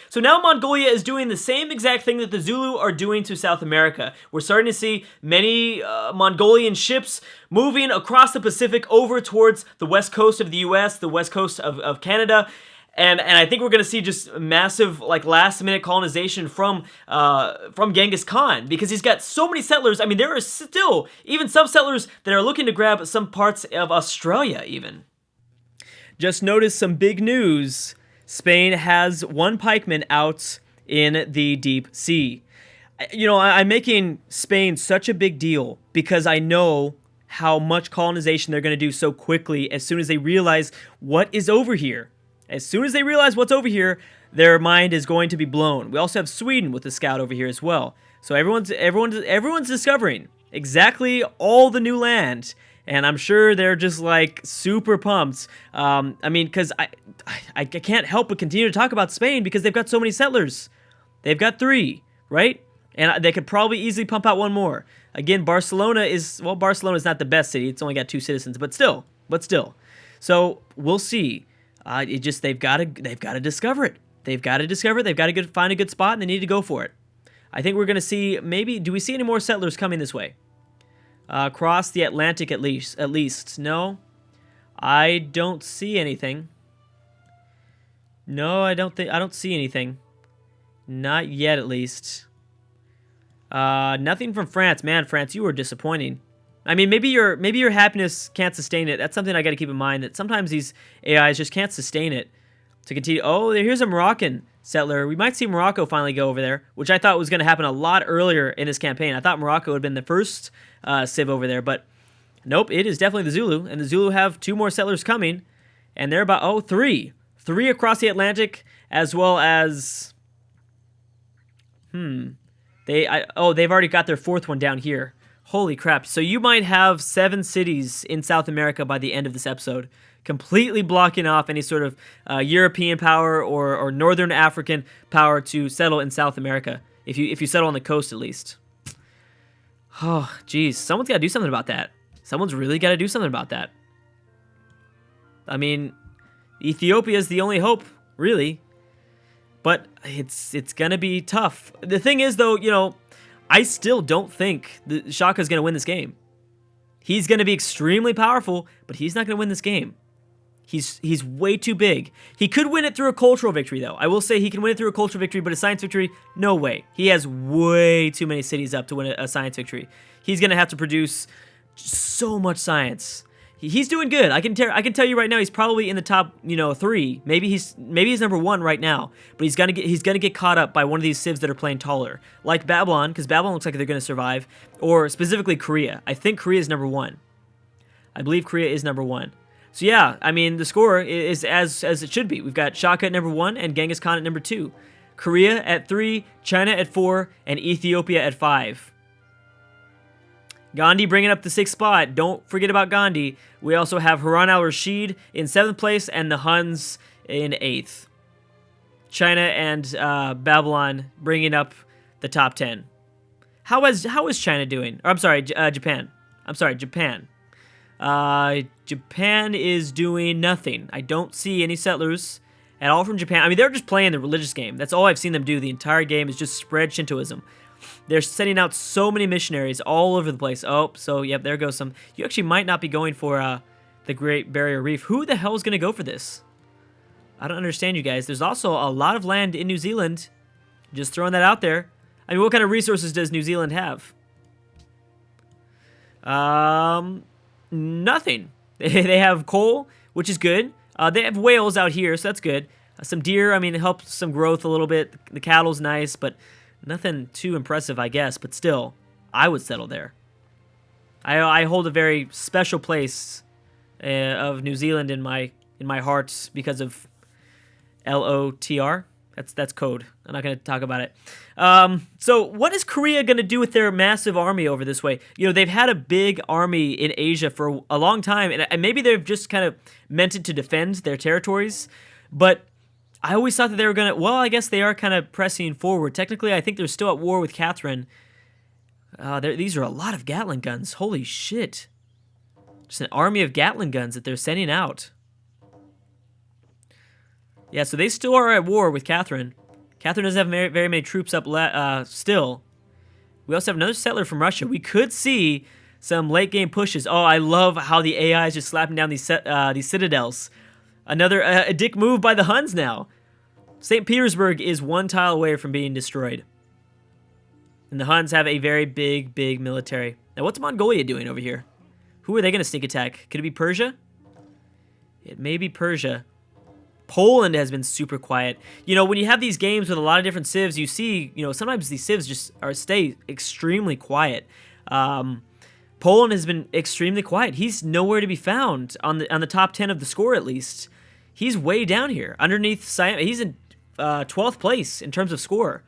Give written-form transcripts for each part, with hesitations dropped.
So now Mongolia is doing the same exact thing that the Zulu are doing to South America. We're starting to see many Mongolian ships moving across the Pacific over towards the west coast of the US, the west coast of Canada. And I think we're gonna see just massive, like, last-minute colonization from Genghis Khan, because he's got so many settlers. I mean, there are still even some settlers that are looking to grab some parts of Australia, even. Just noticed some big news. Spain has one pikeman out in the deep sea. You know, I'm making Spain such a big deal because I know how much colonization they're gonna do so quickly as soon as they realize what is over here. As soon as they realize what's over here, their mind is going to be blown. We also have Sweden with the scout over here as well. So everyone's discovering exactly all the new land, and I'm sure they're just like super pumped. I mean, because I can't help but continue to talk about Spain because they've got so many settlers. They've got 3, right? And they could probably easily pump out one more. Again, Barcelona's not the best city. It's only got 2 citizens, but still. So we'll see. They've got to discover it. They've got to find a good spot, and they need to go for it. I think we're going to see, maybe, do we see any more settlers coming this way? Across the Atlantic at least. No, I don't see anything. No, I don't see anything. Not yet, at least. Nothing from France. Man, France, you were disappointing. I mean, maybe your happiness can't sustain it. That's something I got to keep in mind, that sometimes these AIs just can't sustain it to continue. Oh, here's a Moroccan settler. We might see Morocco finally go over there, which I thought was going to happen a lot earlier in this campaign. I thought Morocco had been the first civ over there, but nope, it is definitely the Zulu, and the Zulu have 2 more settlers coming, and they're about, 3 across the Atlantic, as well as, they've already got their 4th one down here. Holy crap. So you might have 7 cities in South America by the end of this episode, completely blocking off any sort of European power or Northern African power to settle in South America, if you settle on the coast at least. Oh, geez. Someone's got to do something about that. Someone's really got to do something about that. I mean, Ethiopia is the only hope, really. But it's going to be tough. The thing is, though, you know, I still don't think Shaka's going to win this game. He's going to be extremely powerful, but he's not going to win this game. He's way too big. He could win it through a cultural victory, though. I will say he can win it through a cultural victory, but a science victory, no way. He has way too many cities up to win a science victory. He's going to have to produce so much science. He's doing good. I can tell you right now, he's probably in the top, 3. Maybe he's number 1 right now. But he's gonna get caught up by one of these civs that are playing taller, like Babylon, because Babylon looks like they're gonna survive, or specifically Korea. I think Korea is number 1. I believe Korea is number 1. So yeah, I mean, the score is as it should be. We've got Shaka at number 1 and Genghis Khan at number 2. Korea at 3, China at 4, and Ethiopia at 5. Gandhi bringing up the 6th spot. Don't forget about Gandhi. We also have Harun al-Rashid in 7th place and the Huns in 8th. China and Babylon bringing up the top 10. How is China doing? Or, I'm sorry, Japan. Japan. Japan is doing nothing. I don't see any settlers at all from Japan. I mean, they're just playing the religious game. That's all I've seen them do the entire game, is just spread Shintoism. They're sending out so many missionaries all over the place. Oh, so, yep, there goes some. You actually might not be going for the Great Barrier Reef. Who the hell is going to go for this? I don't understand, you guys. There's also a lot of land in New Zealand. Just throwing that out there. I mean, what kind of resources does New Zealand have? Nothing. They have coal, which is good. They have whales out here, so that's good. Some deer, I mean, it helps some growth a little bit. The cattle's nice, but nothing too impressive, I guess. But still, I would settle there. I hold a very special place of New Zealand in my heart because of LOTR. That's code. I'm not going to talk about it. So what is Korea going to do with their massive army over this way? You know, they've had a big army in Asia for a long time, and maybe they've just kind of meant it to defend their territories. But I always thought that they were going to... Well, I guess they are kind of pressing forward. Technically, I think they're still at war with Catherine. These are a lot of Gatling guns. Holy shit. Just an army of Gatling guns that they're sending out. Yeah, so they still are at war with Catherine. Catherine doesn't have very many troops up still. We also have another settler from Russia. We could see some late game pushes. Oh, I love how the AI is just slapping down these citadels. Another a dick move by the Huns now. St. Petersburg is one tile away from being destroyed. And the Huns have a very big military. Now, what's Mongolia doing over here? Who are they going to sneak attack? Could it be Persia? It may be Persia. Poland has been super quiet. You know, when you have these games with a lot of different civs, you see, you know, sometimes these civs just stay extremely quiet. Poland has been extremely quiet. He's nowhere to be found on the top 10 of the score, at least. He's way down here. Underneath Siam, he's in 12th place in terms of score.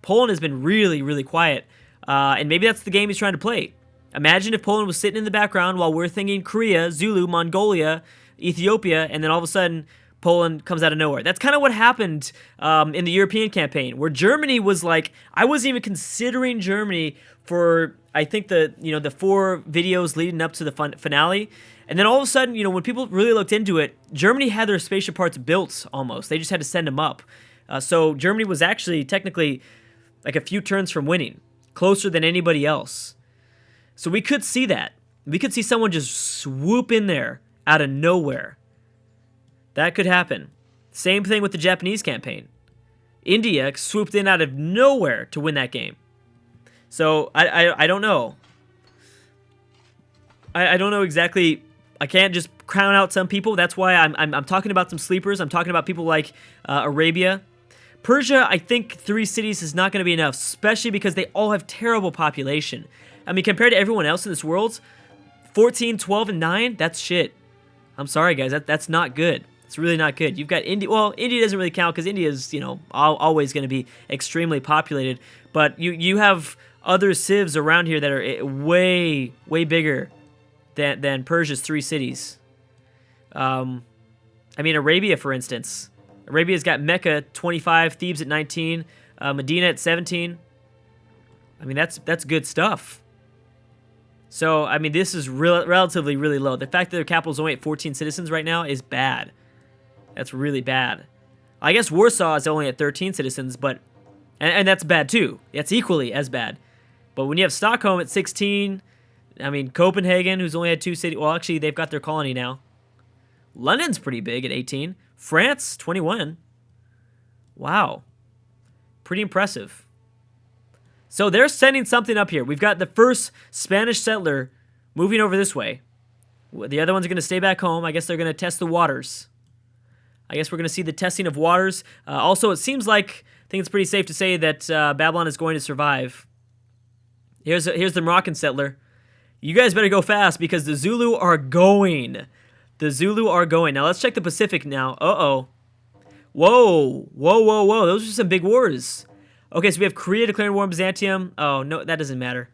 Poland has been really quiet. And maybe that's the game he's trying to play. Imagine if Poland was sitting in the background while we're thinking Korea, Zulu, Mongolia, Ethiopia, and then all of a sudden Poland comes out of nowhere. That's kind of what happened in the European campaign, where Germany was like, I wasn't even considering Germany for, I think, the 4 videos leading up to the finale. And then all of a sudden, you know, when people really looked into it, Germany had their spaceship parts built almost. They just had to send them up. So Germany was actually technically like a few turns from winning, closer than anybody else. So we could see that. We could see someone just swoop in there out of nowhere. That could happen. Same thing with the Japanese campaign. India swooped in out of nowhere to win that game. So I don't know. I don't know exactly. I can't just crown out some people. That's why I'm talking about some sleepers. I'm talking about people like Arabia. Persia, I think 3 cities is not going to be enough, especially because they all have terrible population. I mean, compared to everyone else in this world, 14, 12, and 9, that's shit. I'm sorry, guys. That's not good. It's really not good. You've got India. Well, India doesn't really count because India is, you know, always going to be extremely populated. But you have other civs around here that are way bigger than Persia's 3 cities. I mean, Arabia, for instance. Arabia's got Mecca 25, Thebes at 19, Medina at 17. I mean, that's good stuff. So, I mean, this is relatively really low. The fact that their capital is only at 14 citizens right now is bad. That's really bad. I guess Warsaw is only at 13 citizens, but and that's bad too. That's equally as bad. But when you have Stockholm at 16, I mean, Copenhagen, who's only had 2 cities. Well, actually, they've got their colony now. London's pretty big at 18. France, 21. Wow. Pretty impressive. So they're sending something up here. We've got the first Spanish settler moving over this way. The other ones are going to stay back home. I guess they're going to test the waters. I guess we're going to see the testing of waters. Also, it seems like, I think it's pretty safe to say that Babylon is going to survive. Here's the Moroccan settler. You guys better go fast because the Zulu are going. The Zulu are going. Now, let's check the Pacific now. Uh-oh. Whoa. Those are some big wars. Okay, so we have Korea declaring war on Byzantium. Oh, no, that doesn't matter.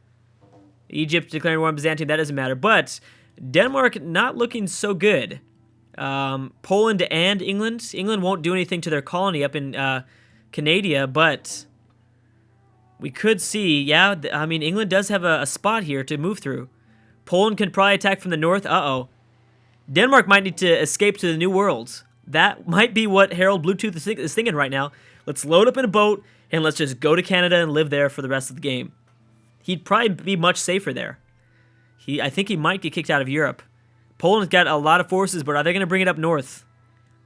Egypt declaring war on Byzantium. That doesn't matter. But Denmark not looking so good. Poland and England. England won't do anything to their colony up in Canada, but we could see, yeah, I mean, England does have a spot here to move through. Poland can probably attack from the north. Uh-oh. Denmark might need to escape to the New World. That might be what Harold Bluetooth is thinking right now. Let's load up in a boat, and let's just go to Canada and live there for the rest of the game. He'd probably be much safer there. I think he might get kicked out of Europe. Poland's got a lot of forces, but are they going to bring it up north?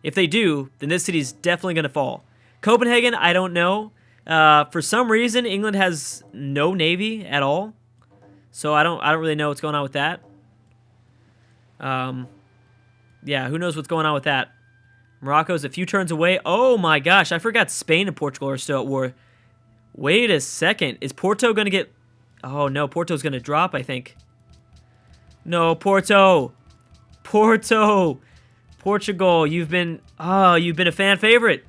If they do, then this city's definitely going to fall. Copenhagen, I don't know. For some reason, England has no navy at all. So I don't really know what's going on with that. Yeah, who knows what's going on with that? Morocco's a few turns away. Oh my gosh, I forgot Spain and Portugal are still at war. Wait a second. Is Porto going to get... Oh no, Porto's going to drop, I think. No, Porto. Portugal, you've been a fan favorite.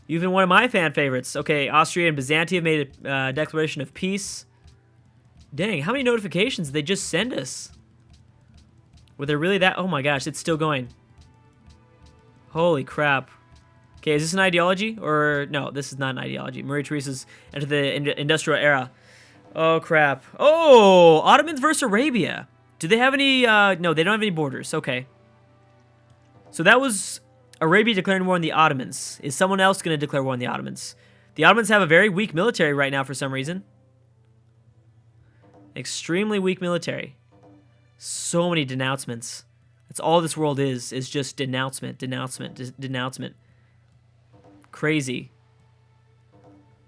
You've been one of my fan favorites. Okay, Austria and Byzantium made a declaration of peace. Dang, how many notifications did they just send us? Were there really that? Oh my gosh, it's still going. Holy crap. Okay, is this an ideology? Or, no, this is not an ideology. Maria Theresa's entered the industrial era. Oh, crap. Oh, Ottomans versus Arabia. Do they have any, no, they don't have any borders. Okay. So that was Arabia declaring war on the Ottomans. Is someone else going to declare war on the Ottomans? The Ottomans have a very weak military right now for some reason. Extremely weak military. So many denouncements. That's all this world is just denouncement, denouncement. Crazy.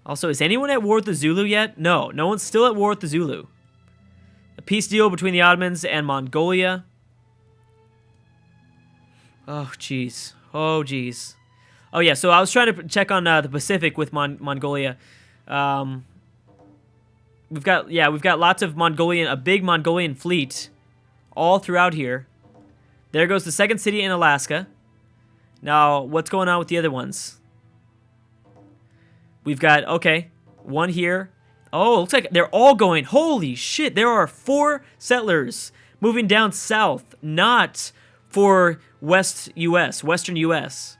Also, is anyone at war with the Zulu yet? No, no one's still at war with the Zulu. A peace deal between the Ottomans and Mongolia. Oh, jeez. Oh, jeez. Oh, yeah, so I was trying to check on the Pacific with Mongolia. We've got lots of a big Mongolian fleet all throughout here. There goes the second city in Alaska. Now, what's going on with the other ones? We've got, okay, one here. Oh, it looks like they're all going. Holy shit, there are 4 settlers moving down south, not for Western U.S.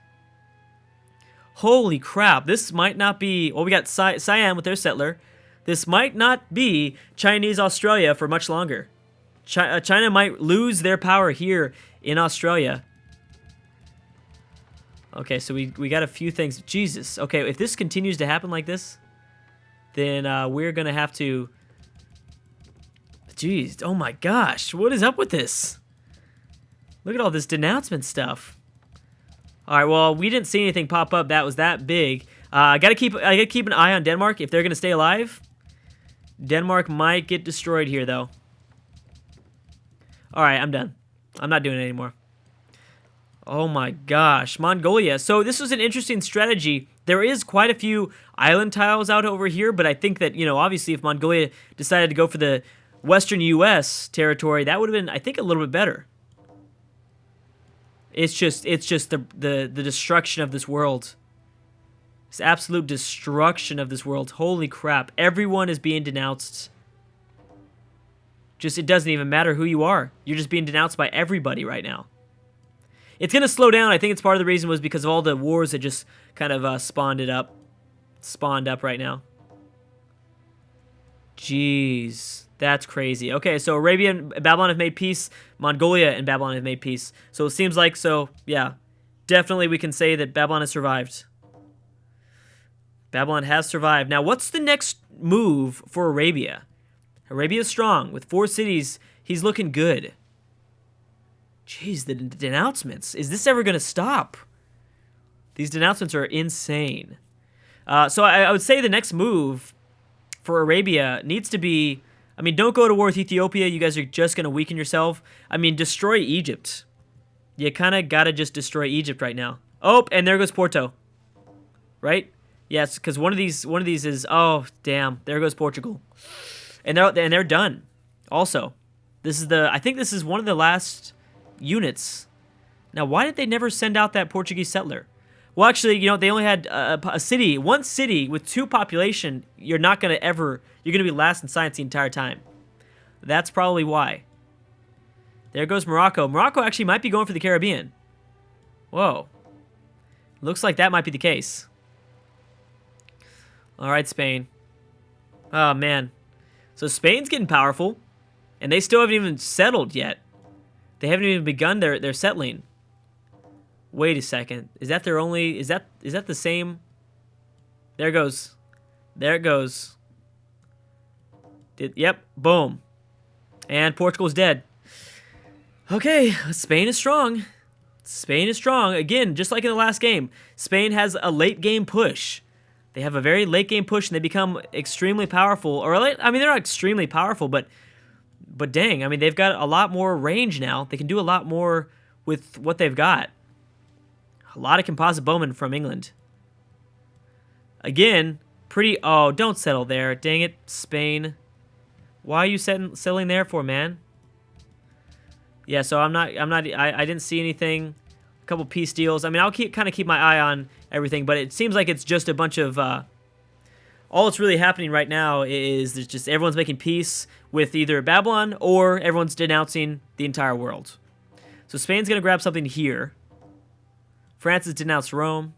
Holy crap, this might not be... Well, we got Siam with their settler. This might not be Chinese Australia for much longer. China might lose their power here in Australia. Okay, so we got a few things. Jesus. Okay, if this continues to happen like this, then we're going to have to... Jeez, oh my gosh, what is up with this? Look at all this denouncement stuff. All right, well, we didn't see anything pop up that was that big. I gotta keep an eye on Denmark if they're gonna stay alive. Denmark might get destroyed here, though. All right, I'm done. I'm not doing it anymore. Oh my gosh, Mongolia. So this was an interesting strategy. There is quite a few island tiles out over here, but I think that, you know, obviously if Mongolia decided to go for the Western U.S. territory, that would have been, I think, a little bit better. It's just the destruction of this world. It's absolute destruction of this world. Holy crap. Everyone is being denounced. Just, it doesn't even matter who you are. You're just being denounced by everybody right now. It's going to slow down. I think it's part of the reason was because of all the wars that just kind of spawned up right now. Jeez. That's crazy. Okay, so Arabia and Babylon have made peace. Mongolia and Babylon have made peace. So it seems like, so, yeah. Definitely we can say that Babylon has survived. Babylon has survived. Now, what's the next move for Arabia? Arabia is strong. With 4 cities, he's looking good. Jeez, the denouncements. Is this ever going to stop? These denouncements are insane. So I would say the next move for Arabia needs to be... I mean, don't go to war with Ethiopia. You guys are just going to weaken yourself. I mean, destroy Egypt. You kind of got to just destroy Egypt right now. Oh, and there goes Porto. Right? Yes, because one of these is... Oh, damn. There goes Portugal. And they're done. Also, this is I think this is one of the last units. Now, why did they never send out that Portuguese settler? Well, actually, you know, they only had one city with 2 population. You're going to be last in science the entire time. That's probably why. There goes Morocco. Morocco actually might be going for the Caribbean. Whoa. Looks like that might be the case. All right, Spain. Oh, man. So Spain's getting powerful, and they still haven't even settled yet. They haven't even begun their settling. Wait a second. Is that their only... Is that the same... There it goes. There it goes. Yep. Boom. And Portugal's dead. Okay. Spain is strong. Spain is strong. Again, just like in the last game, Spain has a late game push. They have a very late game push, and they become extremely powerful. Or, I mean, they're not extremely powerful, but dang. I mean, they've got a lot more range now. They can do a lot more with what they've got. A lot of composite bowmen from England. Again, pretty... Oh, don't settle there. Dang it, Spain. Why are you settling there for, man? Yeah, so I didn't see anything. A couple peace deals. I mean, I'll kind of keep my eye on everything, but it seems like it's just a bunch of... all that's really happening right now is there's just everyone's making peace with either Babylon or everyone's denouncing the entire world. So Spain's going to grab something here. France has denounced Rome.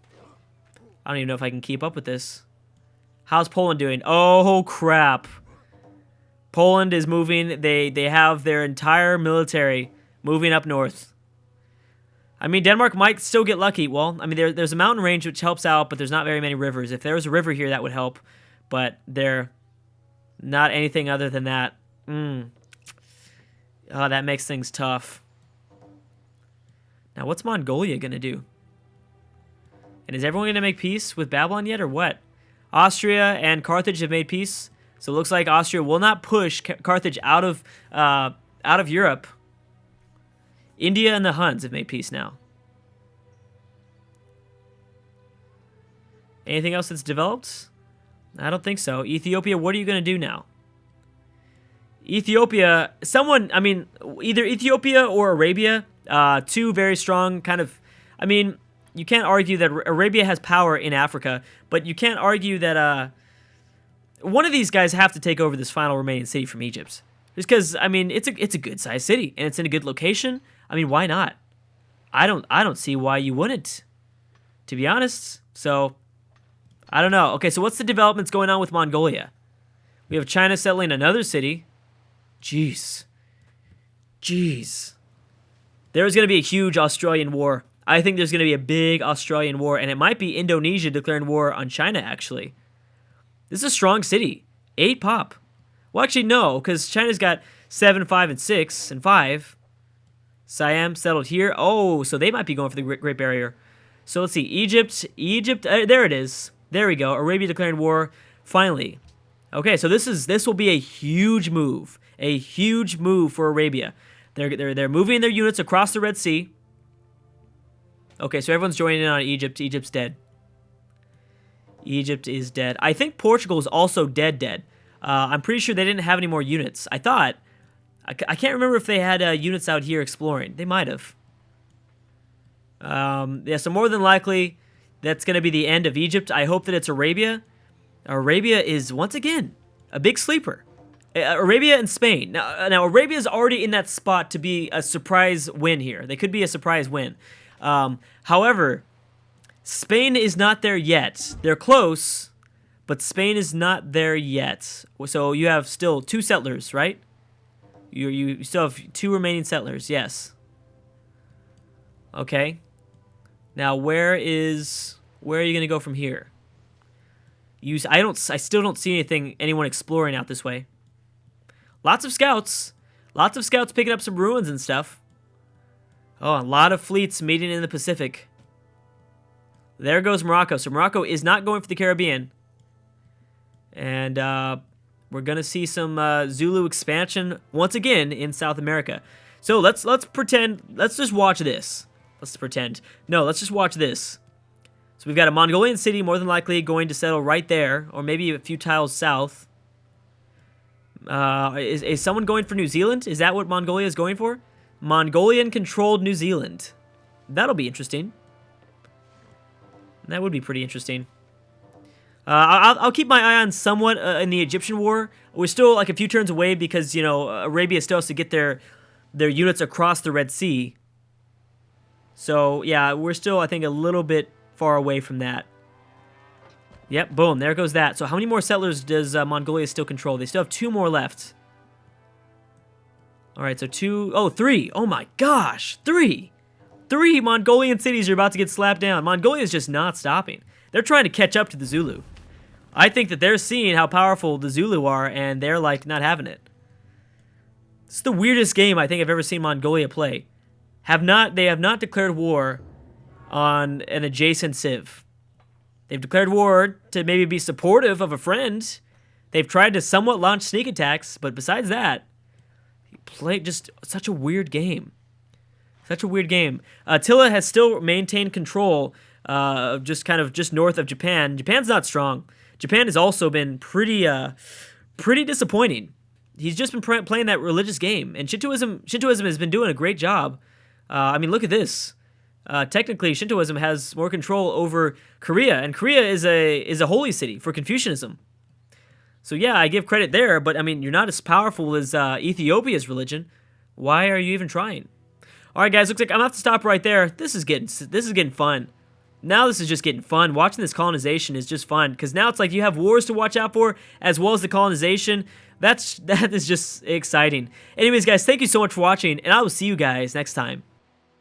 I don't even know if I can keep up with this. How's Poland doing? Oh, crap. Poland is moving. They have their entire military moving up north. I mean, Denmark might still get lucky. Well, I mean, there's a mountain range which helps out, but there's not very many rivers. If there was a river here, that would help. But they're not anything other than that. Oh, that makes things tough. Now, what's Mongolia going to do? And is everyone going to make peace with Babylon yet, or what? Austria and Carthage have made peace. So it looks like Austria will not push Carthage out of Europe. India and the Huns have made peace now. Anything else that's developed? I don't think so. Ethiopia, what are you going to do now? Ethiopia, I mean, either Ethiopia or Arabia, two very strong kind of, I mean, you can't argue that Arabia has power in Africa, but you can't argue that one of these guys have to take over this final remaining city from Egypt. Just because, I mean, it's a good-sized city, and it's in a good location. I mean, why not? I don't see why you wouldn't, to be honest. So, I don't know. Okay, so what's the developments going on with Mongolia? We have China settling another city. Jeez. There's going to be a huge Australian war. I think there's going to be a big Australian war, and it might be Indonesia declaring war on China, actually. This is a strong city. 8 pop. Well, actually, no, because China's got 7, 5, and 6, and 5. Siam settled here. Oh, so they might be going for the Great Barrier. So let's see. Egypt, there it is. There we go. Arabia declaring war. Finally. Okay, so this will be a huge move. A huge move for Arabia. They're moving their units across the Red Sea. Okay, so everyone's joining in on Egypt. Egypt's dead. Egypt is dead. I think Portugal is also dead. I'm pretty sure they didn't have any more units. I thought. I can't remember if they had units out here exploring. They might have. Yeah, so more than likely, that's going to be the end of Egypt. I hope that it's Arabia. Arabia is, once again, a big sleeper. Arabia and Spain. Now Arabia is already in that spot to be a surprise win here. They could be a surprise win. However, Spain is not there yet. They're close, but Spain is not there yet. So you have still 2 settlers, right? You still have 2 remaining settlers, yes. Okay. Now where are you going to go from here? I still don't see anyone exploring out this way. Lots of scouts picking up some ruins and stuff. Oh, a lot of fleets meeting in the Pacific. There goes Morocco. So Morocco is not going for the Caribbean. And we're going to see some Zulu expansion once again in South America. So let's pretend, let's just watch this. Let's pretend. No, let's just watch this. So we've got a Mongolian city more than likely going to settle right there, or maybe a few tiles south. Is someone going for New Zealand? Is that what Mongolia is going for? Mongolian-controlled New Zealand. That'll be interesting. That would be pretty interesting. I'll keep my eye on somewhat in the Egyptian war. We're still like a few turns away because, you know, Arabia still has to get their units across the Red Sea. So, yeah, we're still, I think, a little bit far away from that. Yep, boom, there goes that. So how many more settlers does Mongolia still control? They still have 2 more left. All right, so 3. Oh my gosh, 3. 3 Mongolian cities are about to get slapped down. Mongolia is just not stopping. They're trying to catch up to the Zulu. I think that they're seeing how powerful the Zulu are, and they're, like, not having it. It's the weirdest game I think I've ever seen Mongolia play. They have not declared war on an adjacent civ. They've declared war to maybe be supportive of a friend. They've tried to somewhat launch sneak attacks, but besides that, play just such a weird game. Such a weird game. Attila has still maintained control just north of Japan. Japan's not strong. Japan has also been pretty disappointing. He's just been playing that religious game, and Shintoism has been doing a great job. I mean, look at this. Technically, Shintoism has more control over Korea, and Korea is a holy city for Confucianism. So yeah, I give credit there, but I mean, you're not as powerful as Ethiopia's religion. Why are you even trying? All right, guys, looks like I'm gonna have to stop right there. This is getting fun. Now this is just getting fun. Watching this colonization is just fun because now it's like you have wars to watch out for as well as the colonization. That is just exciting. Anyways, guys, thank you so much for watching, and I will see you guys next time.